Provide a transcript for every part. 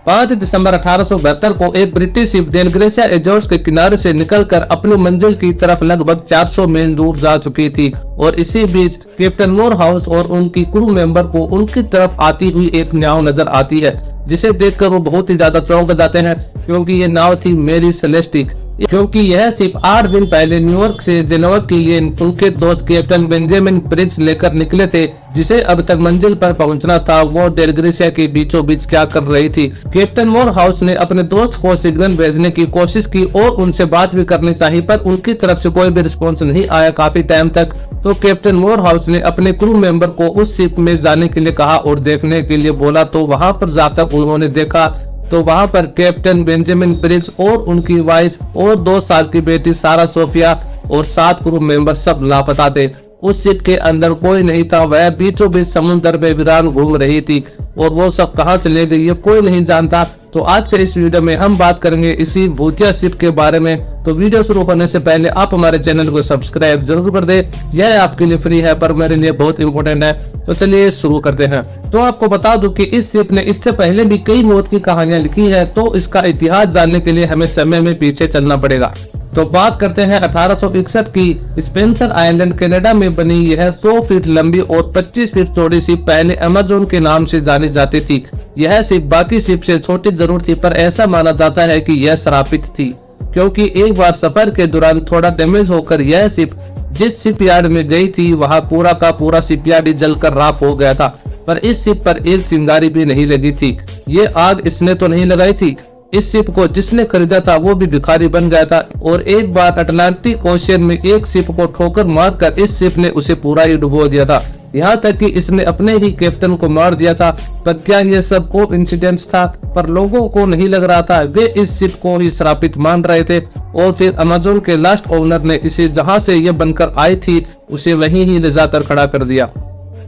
5 दिसंबर 1872 को एक British ship डेलग्रेसिया Azores के किनारे से निकलकर अपनी मंजिल की तरफ लगभग 400 मील दूर जा चुकी थी और इसी बीच कैप्टन मोरहाउस और उनकी क्रू मेंबर को उनकी तरफ आती हुई एक नाव नजर आती है, जिसे देखकर वो बहुत ही ज्यादा चौंक जाते हैं क्योंकि ये नाव थी मेरी सेलेस्टी। क्योंकि यह सिर्फ 8 दिन पहले न्यूयॉर्क से जेनेवा के लिए उनके दोस्त कैप्टन बेंजामिन ब्रिग्स लेकर निकले थे, जिसे अब तक मंजिल पर पहुंचना था। वो डेलग्रेसिया के बीचों बीच क्या कर रही थी। कैप्टन मोरहाउस ने अपने दोस्त को सिग्नल भेजने की कोशिश की और उनसे बात भी करनी चाहिए, पर उनकी तरफ से कोई भी रिस्पॉन्स नहीं आया काफी टाइम तक। तो कैप्टन मोरहाउस ने अपने क्रू मेंबर को उस शिप में जाने के लिए कहा और देखने के लिए बोला। तो वहां पर जाकर उन्होंने देखा तो वहां पर कैप्टन बेंजामिन ब्रिग्स और उनकी वाइफ और 2 साल की बेटी सारा सोफिया और 7 क्रू मेंबर सब लापता थे। उस शिप के अंदर कोई नहीं था, वह बीचों बीच समुद्र में वीरान घूम रही थी और वो सब कहाँ चले गई ये कोई नहीं जानता। तो आज के इस वीडियो में हम बात करेंगे इसी भूतिया शिप के बारे में। तो वीडियो शुरू करने से पहले आप हमारे चैनल को सब्सक्राइब जरूर कर दे, यह आपके लिए फ्री है पर मेरे लिए बहुत इंपॉर्टेंट है। तो चलिए शुरू करते हैं। तो आपको बता दूं कि इस शिप ने इससे पहले भी कई मौत की कहानियां लिखी है, तो इसका इतिहास जानने के लिए हमें समय में पीछे चलना पड़ेगा। तो बात करते हैं 1861 की। स्पेंसर आइलैंड कनाडा में बनी यह 100 फीट लंबी और 25 फीट चौड़ी शिप पहले अमेज़न के नाम से जानी जाती थी। यह शिप बाकी शिप से छोटी जरूर थी, पर ऐसा माना जाता है कि यह श्रापित थी, क्योंकि एक बार सफर के दौरान थोड़ा डैमेज होकर यह शिप जिस शिपयार्ड में गई थी वहां पूरा का पूरा शिपयार्ड जलकर राख हो गया था। पर इस शिप पर एक चिंगारी भी नहीं लगी थी। ये आग इसने तो नहीं लगाई थी। इस शिप को जिसने खरीदा था वो भी भिखारी बन गया था और एक बार अटलांटिक ओशियन में एक शिप को ठोकर मारकर इस शिप ने उसे पूरा ही डुबो दिया था। यहाँ तक कि इसने अपने ही कैप्टन को मार दिया था। पर क्या ये सब को इंसिडेंट्स था? पर लोगों को नहीं लग रहा था, वे इस शिप को ही श्रापित मान रहे थे। और फिर अमेज़न के लास्ट ओनर ने इसे जहाँ से ये बनकर आई थी उसे वहीं ही ले जाकर खड़ा कर दिया।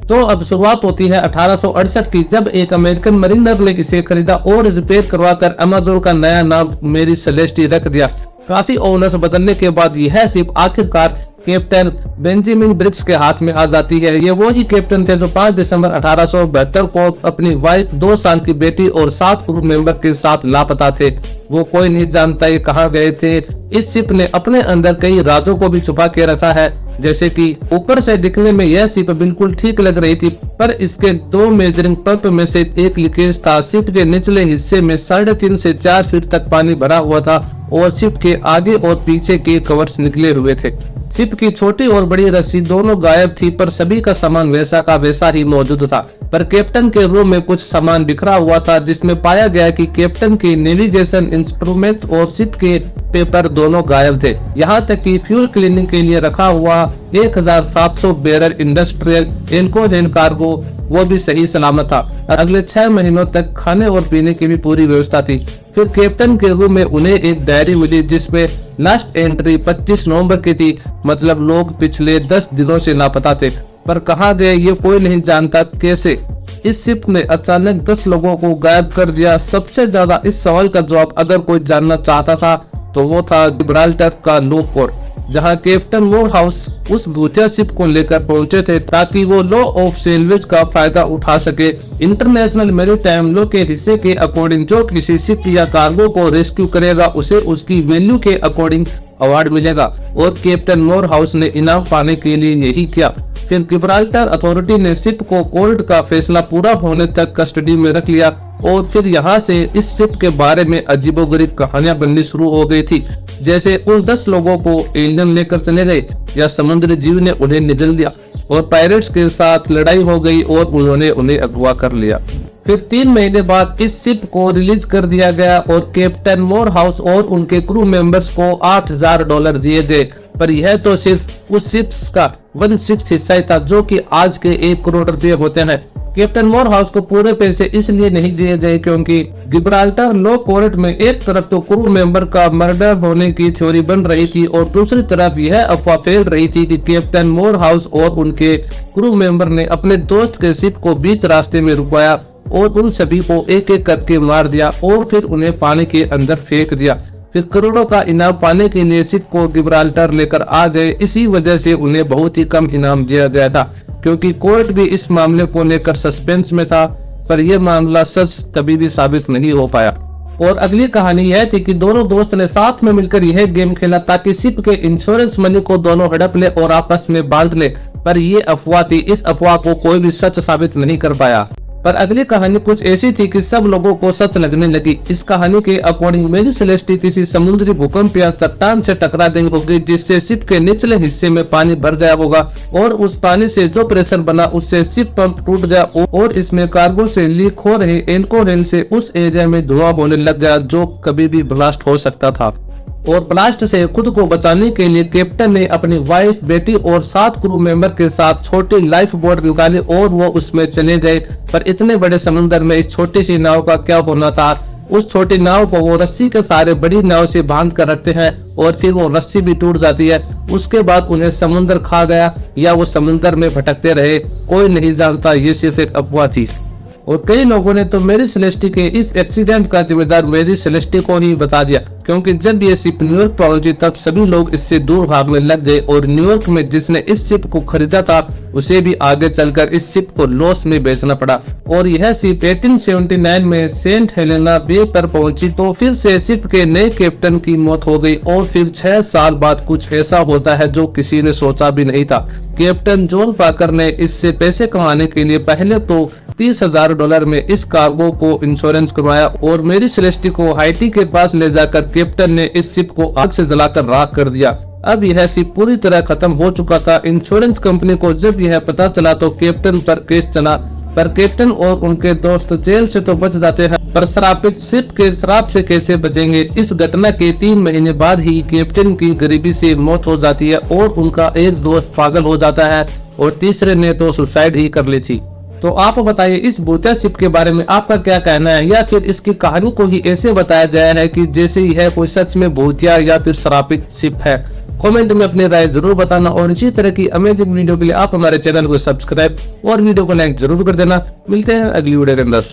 तो अब शुरुआत होती है 1868 की, जब एक अमेरिकन मरीनर ने इसे खरीदा और रिपेयर करवाकर अमेज़न का नया नाम मेरी सेलेस्टी रख दिया। काफी ओनर्स बदलने के बाद यह शिप आखिरकार कैप्टन बेंजामिन ब्रिग्स के हाथ में आ जाती है। ये वो ही कैप्टन थे जो 5 दिसंबर 1872 को अपनी वाइफ, 2 साल की बेटी और 7 क्रू मेंबर के साथ लापता थे। वो कोई नहीं जानता ये कहाँ गए थे। इस शिप ने अपने अंदर कई राजों को भी छुपा के रखा है, जैसे कि ऊपर से दिखने में यह शिप बिल्कुल ठीक लग रही थी, पर इसके 2 मेजरिंग पंप में से एक लीकेज था। शिप के निचले हिस्से में 3.5 से 4 फीट तक पानी भरा हुआ था और शिप के आगे और पीछे के कवर्स निकले हुए थे। शिप की छोटी और बड़ी रस्सी दोनों गायब थी, पर सभी का सामान वैसा का वैसा ही मौजूद था। पर कैप्टन के रूम में कुछ सामान बिखरा हुआ था, जिसमें पाया गया कि कैप्टन के नेविगेशन इंस्ट्रूमेंट और शिप के पेपर दोनों गायब थे। यहाँ तक कि फ्यूल क्लीनिंग के लिए रखा हुआ 1700 बैरल इंडस्ट्रियल एल्कोहल कार्गो वो भी सही सलामत था। अगले 6 महीनों तक खाने और पीने की भी पूरी व्यवस्था थी। फिर कैप्टन के रूम में उन्हें एक डायरी मिली, जिसमें लास्ट एंट्री 25 नवंबर की थी, मतलब लोग पिछले 10 दिनों से लापता थे। पर कहाँ गए ये कोई नहीं जानता। कैसे इस शिप ने अचानक 10 लोगों को गायब कर दिया? सबसे ज्यादा इस सवाल का जवाब अगर कोई जानना चाहता था तो वो था गिब्राल्टर का लूपोर्ट, जहां कैप्टन मोरहाउस उस भूतिया शिप को लेकर पहुंचे थे ताकि वो लॉ ऑफ सेल्वेज का फायदा उठा सके। इंटरनेशनल मैरीटाइम लॉ के हिस्से के अकॉर्डिंग जो किसी शिप या कार्गो को रेस्क्यू करेगा उसे उसकी वैल्यू के अकॉर्डिंग अवार्ड मिलेगा, और कैप्टन मोरहाउस ने इनाम पाने के लिए यही किया। फिर गिब्राल्टर अथॉरिटी ने शिप को कोर्ट का फैसला पूरा होने तक कस्टडी में रख लिया और फिर यहाँ से इस शिप के बारे में अजीबोगरीब कहानियां बननी शुरू हो गई थी, जैसे उन 10 लोगों को एलियन लेकर चले गए या समुद्री जीव ने उन्हें निगल लिया और पायरेट्स के साथ लड़ाई हो गई और उन्होंने उन्हें अगवा कर लिया। फिर 3 महीने बाद इस शिप को रिलीज कर दिया गया और कैप्टन मोरहाउस और उनके क्रू मेंबर्स को $8000 दिए गए। पर यह तो सिर्फ उस शिप का 1/6 हिस्सा ही था, जो कि आज के 1 करोड़ रुपए होते हैं। कैप्टन मोरहाउस को पूरे पैसे इसलिए नहीं दिए गए क्योंकि गिब्राल्टर लॉ कोर्ट में एक तरफ तो क्रू मेंबर का मर्डर होने की थ्योरी बन रही थी और दूसरी तरफ यह अफवाह फैल रही थी कि कैप्टन मोरहाउस और उनके क्रू मेंबर ने अपने दोस्त के शिप को बीच रास्ते में रुकवाया और उन सभी को एक एक करके मार दिया और फिर उन्हें पानी के अंदर फेंक दिया। फिर करोड़ों का इनाम पाने के लिए शिप को गिब्राल्टर लेकर आ गए। इसी वजह से उन्हें बहुत ही कम इनाम दिया गया था, क्योंकि कोर्ट भी इस मामले को लेकर सस्पेंस में था। पर यह मामला सच कभी भी साबित नहीं हो पाया। और अगली कहानी यह थी कि दोनों दोस्त ने साथ में मिलकर यह गेम खेला ताकि शिप के इंश्योरेंस मनी को दोनों हड़प ले और आपस में बांट ले, पर ये अफवाह थी। इस अफवाह को कोई भी सच साबित नहीं कर पाया। पर अगली कहानी कुछ ऐसी थी कि सब लोगों को सच लगने लगी। इस कहानी के अकॉर्डिंग मेरी सेलेस्टी किसी समुद्री भूकंप या चट्टान से टकरा गई होगी, जिससे शिप के निचले हिस्से में पानी भर गया होगा और उस पानी से जो प्रेशर बना उससे शिप पंप टूट गया और इसमें कार्गो से लीक हो रहे एल्कोहल से उस एरिया में धुआं होने लग गया, जो कभी भी ब्लास्ट हो सकता था। और ब्लास्ट से खुद को बचाने के लिए कैप्टन ने अपनी वाइफ, बेटी और 7 क्रू मेंबर के साथ छोटी लाइफ बोट निकाली और वो उसमें चले गए। पर इतने बड़े समुद्र में इस छोटी सी नाव का क्या होना था। उस छोटी नाव को वो रस्सी के सहारे बड़ी नाव से बांध कर रखते हैं और फिर वो रस्सी भी टूट जाती है। उसके बाद उन्हें समुद्र खा गया या वो समुद्र में भटकते रहे, कोई नहीं जानता। ये सिर्फ एक अफवाह थी। और कई लोगों ने तो मेरी सेलेस्टी के इस एक्सीडेंट का जिम्मेदार मेरी सेलेस्टी को ही बता दिया, क्योंकि जब ये शिप न्यूयॉर्क पहुंची तब सभी लोग इससे दूर भागने लग गए और न्यूयॉर्क में जिसने इस शिप को खरीदा था उसे भी आगे चलकर इस शिप को लॉस में बेचना पड़ा। और यह शिप 1879 में सेंट हेलेना बे पर पहुंची तो फिर से शिप के नए कैप्टन की मौत हो गई और फिर 6 साल बाद कुछ ऐसा होता है जो किसी ने सोचा भी नहीं था। कैप्टन जॉन पाकर ने इससे पैसे कमाने के लिए पहले तो $30,000 में इस कार्गो को इंश्योरेंस करवाया और मेरी सेलेस्टी को हाइटी के पास ले जाकर कैप्टन ने इस शिप को आग से जलाकर राख कर दिया। अब यह शिप पूरी तरह खत्म हो चुका था। इंश्योरेंस कंपनी को जब यह पता चला तो कैप्टन पर केस चला, पर कैप्टन और उनके दोस्त जेल से तो बच जाते हैं, पर श्रापित शिप के श्राप से कैसे बचेंगे। इस घटना के 3 महीने बाद ही कैप्टन की गरीबी से मौत हो जाती है और उनका एक दोस्त पागल हो जाता है और तीसरे ने तो सुसाइड ही कर ली थी। तो आप बताइए इस भूतिया शिप के बारे में आपका क्या कहना है, या फिर इसकी कहानी को ही ऐसे बताया गया है कि जैसे यह कोई सच में भूतिया या फिर श्रापित शिप है। कमेंट में अपनी राय जरूर बताना और इसी तरह की अमेजिंग वीडियो के लिए आप हमारे चैनल को सब्सक्राइब और वीडियो को लाइक जरूर कर देना। मिलते हैं अगली वीडियो के अंदर।